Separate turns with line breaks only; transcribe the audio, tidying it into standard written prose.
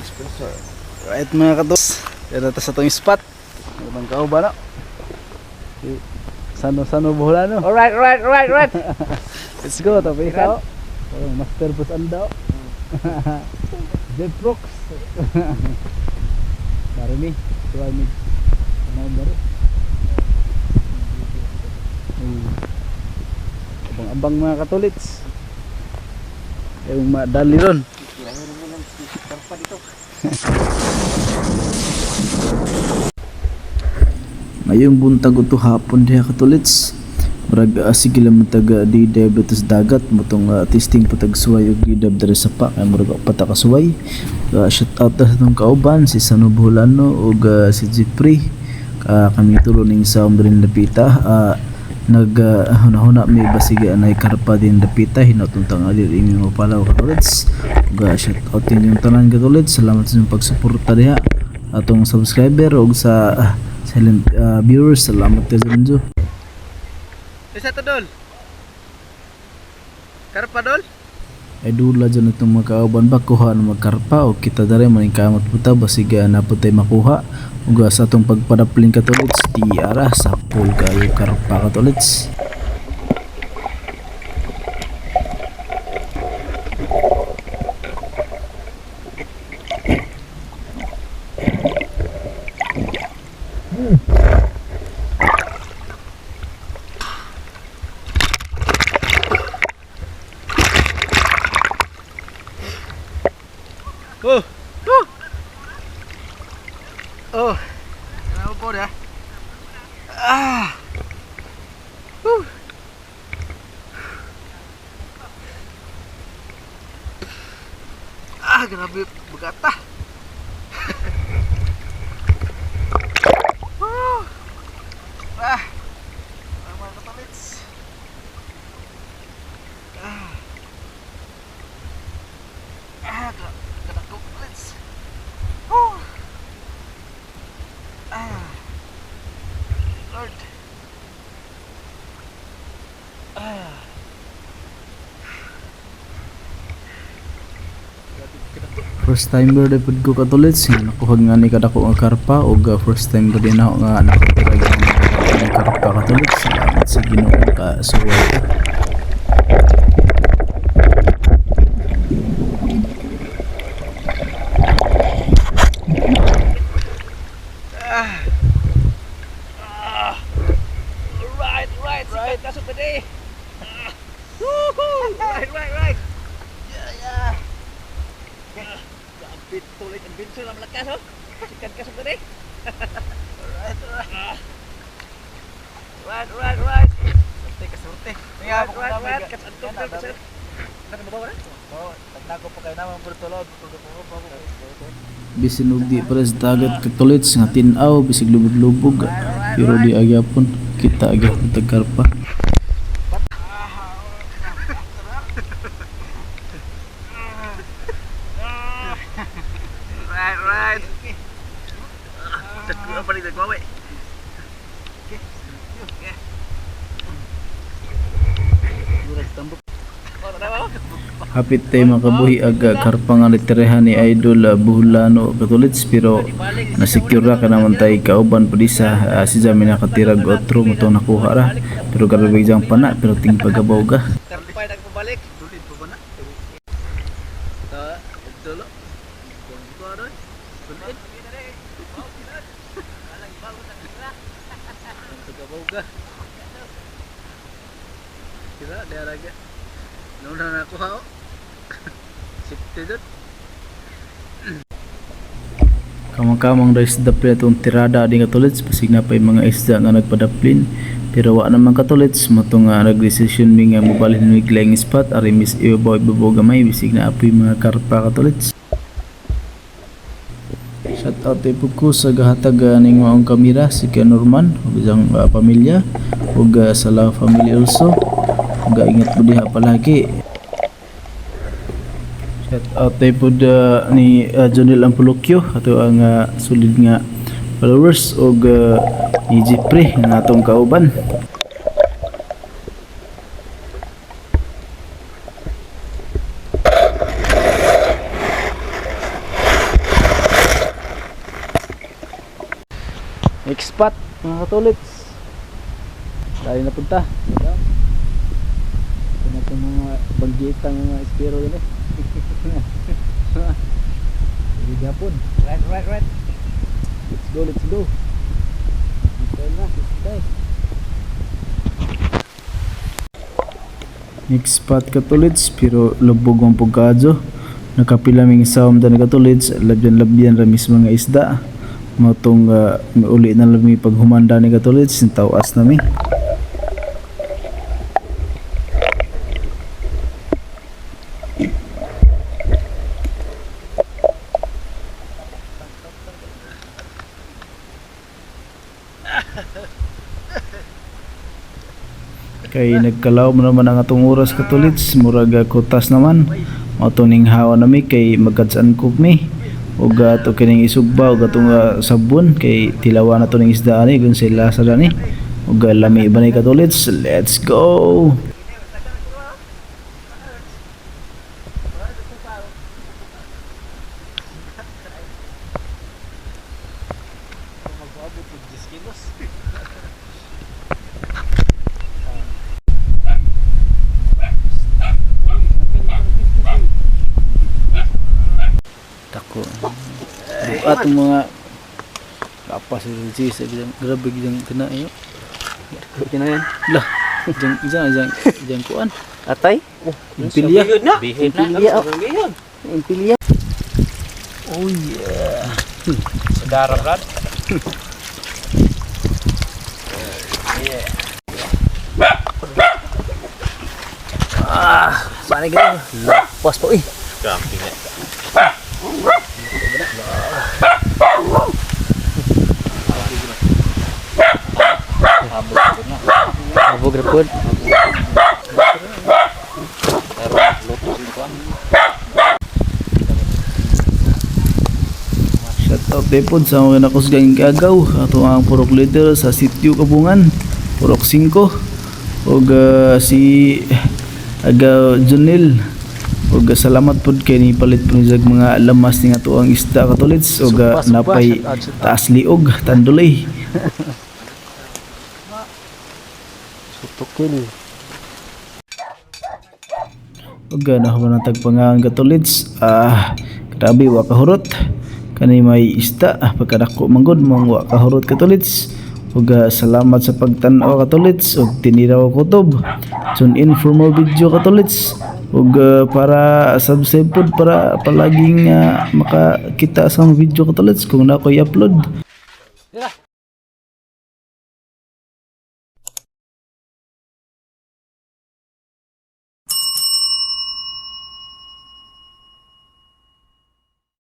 sponsor. Right mga katos, dito sa itong spot. Ibang kauban na. Sano buhula no?
Alright.
Let's go, tapi ikaw. Master Boss Ando. Jet Brooks. Baru nih, tuan nih. Mau baru. Abang-abang mga katolits. Yung madali ron. Ngayong buntag ito hapon diha katolits. Murag sige lang taga di diabetes dagat motong testing patag suway og didab dere sa pa kay murag pata ka suway. Shout out sa tong kauban si Sano Buholano ug si Jeffrey. Kami tulo ning sa Umdrin Lapita. Nag hunahuna may basige anay karpa din Lapita hinatong tangali imi mo palaw katolits. Ug shout out din yung tanan katolits. Salamat sa inyong pagsuporta diha atong subscriber ug sa silent viewers. Salamat sa inyo.
Isa to dol. Karpa dol.
Ay dula dyan itong mga kauban ba kuha ng magkarpa o kita dare maning kamot puta basiga na putay makuha uga sa itong pagpadapling katolits di ara sa pool kayo karpa katolits.
Oh. Kenapa po dia? Grabe begata. Lama katolits. Kena katolits. Lord.
First timer dapat ko katolits nga nakuha nga ni kadako nga karpa ug first time ko din ako nga nakatira nga karpa katolits. Salamat sa Ginoo ka suway ka.
Right. Kasut tadi. Right. Yeah. Bit tulit and binsul ang lakas oh. Sikat kasut tadi. Right. Surte. Right. Kasantok ka kasut. Nak mabawa na? Oh, tagnago pa kay naman bertolod.
Bisin og di pares dagat katolits nga tin-aw bisig lubog-lubog pero di agyapon kita agyapon tagkarpa.
Right. Cekuk apa ni tak bawa? Okay. Murag tambok. Oh, tak apa.
Hapit tay makabuhi aga karpa nga literehan ni Idol Buholano katolits pero na-secure ra ka naman tay kauban pudi sa si Jami nakatirag otro mo tong nakuha ra pero galawig jang pana pero ting pagabaw ga.
Terlipai nak pabalik. Tulit pa ba na? Dolo. Ko ada. Tulit. Pagabaw ga. Kira dia lagi. Nuna na kuha. Safety dot.
Kamang-kamang da isda pa itong tirada din katolits pasig na pa yung mga isda nga nagpadaplin pero wa naman katolits mo itong nag-decision mi nga mabalhin ng iglayang spot ari mis ibabaw gamay bisig na apoy mga karpa katolits. Shout out po ko sa gahatag ning maong kamera si Ken Norman ug isang pamilya ug sa La family also ug ingat po diha palagi. Shout out po ni Jonel Ampulokyo ato ang solid nga followers og ni Jeffrey nga atong kauban. Next spot mga katulits. Dali na punta. Ito na itong mga banggitang mga espiro yun eh. Hindi gapon.
Right.
Let's go. Next spot katulits pero lubog ang pagkadyo. Nakapilaming saom da katulits, labyan ramis mga isda. Matong uli na lami paghumanda ni katulits, tawas nami. Kay nagkalaw mo naman ang atong oras katulits, murag kutas naman. Matuning hawa nami kay magkadsaan ko mi. Ug ato kining isugba ug atong sabon kay tilawan nato ning isda ani kun sila sa dani. Ug lami ba ni katulits? Let's go.
Mag-abot ng 10 kilos.
Tako. Buat mga kapas si sa bidang grabe gidang kena ayo.
Kinayan.
Lah, jang kuan.
Atay?
Impilya.
Bihid na.
Impilya. Oh yeah.
Saudara Brad.
Sana gini. Lepas po eh.
Camping ya.
Abog repot. Shout out depod sa mga nakusgang kagaw ato ang purok leader sa sitio Kabungan, purok 5 ug si Aga Junil ug salamat pod kay ni palit po ni mga lamas ning ato ang isda katulits ug napay taas liog tandulay.
Sutukil.
Ug nahuman ang tagpangaan katulits. Grabe wa kahurot. Kani may isda pagkadako manggod mong wa kahurot katulits. Ug salamat sa pagtan-aw katulits ug tiniraw kutob. Tune in for more video katulits. Ug para subscribe pod para palaging makakita sa mga video katulits kung na ko'y upload.